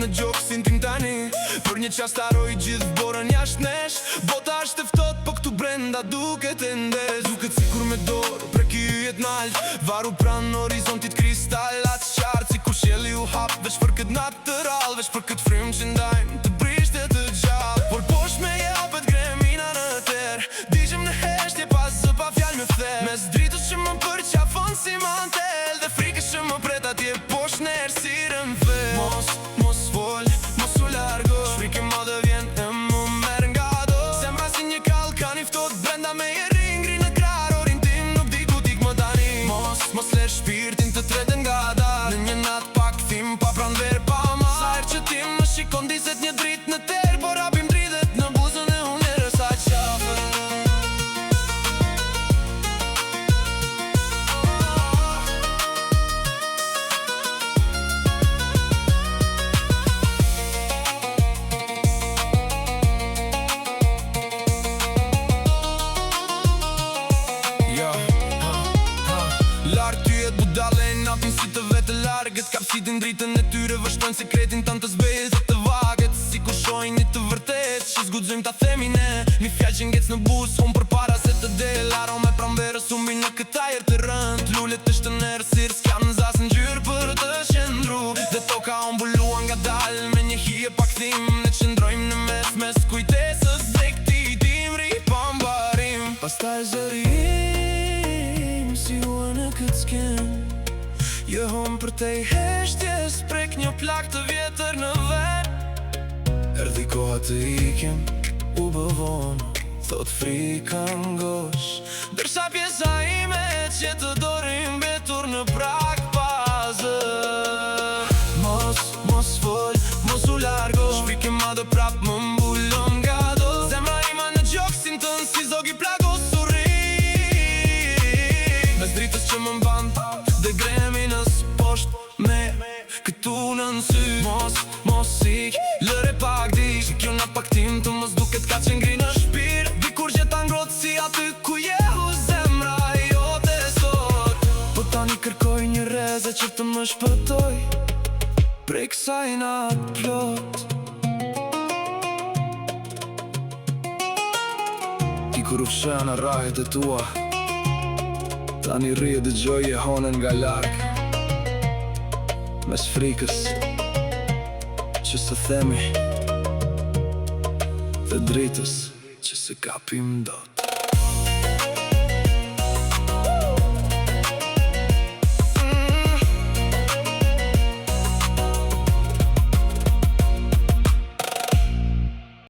në gjoksin tim tani. Për një qast haroj gjithë borën jashtë nesh. Bota është e ftohtë, po këtu brenda duket e ndesh. Duket sikur me dorë preki yjet nalt, varu pran horizontit kristalat qartë. Si kur qielli u hap veç për këtë natë të rallë, veç për këtë frymë që ndajmë të brishte të gjallë. Por poshtë me japet gremina në terë, digjem në heshtje pas zë pa fjallë me the. Mes dritës që më përqafon si mantel, dhe frikës që më pret atje poshtë në errësirën fe. Mos fol, mos u largo, shpike më dhe vjen e më merë nga do. Zemra si një kalkan i ftohtë brenda me jeri ngri në krarë. Orin tim nuk di ku t'ik më tani. Mos le shpirtin të treten nga darë, në një natë pak thim pa pranver pa ma. Sa herë që ti më shikon diset një dritë në terë, por rapim dridhet në buzën e unë e rësa qafe. Lartë ty e budale e napin si të vetë largët. Kapsitin dritën e tyre vështojnë sekretin tanë të zbejt dhe të vagët. Si ku shojnë një të vërtet që zgudzojmë ta themi ne. Një fjall që ngec në bus, hum për para se të del. Arome pranverës umbi në këta jerë të rënd. Lullet është në errësirë, s'kam në zasë në gjyrë për të qëndru. Dhe toka ombulluan nga dalë, me një hije pak thim. Ne qëndrojmë në mes kujtesës dhe këti timri pa mbarim. Pastaj zërim si hua në këtë sken, jehon për te i heshtjes, prek një plak të vjetër në ven. Erdi koha të ikim, u bëvonë, thot frika ngosh. Dërsa pjesa ime që të dorim betur në prak pazër. Mos fol, mos u largo, shpike ma dhe prap më mbullon nga do. Zemra ima në gjoksin tënë si zogi plagos surri. Mes dritës që më mban dhe greminës poshtë me këtu në nësy. Mos ik, lëre pak di, që kjo nga pak tim të mos duket ka që ngri në shpirë. Dikur që ta ngrotë si aty ku jehu zemra jote sot. Po tani kërkoj një reze që të më shpëtoj prej kësaj natë plot. Ti kur u fshea në rahet e tua, tani rrje dë gjoj e honen nga larg. Mes frikës që së themi dhe dritës që se kapim dot.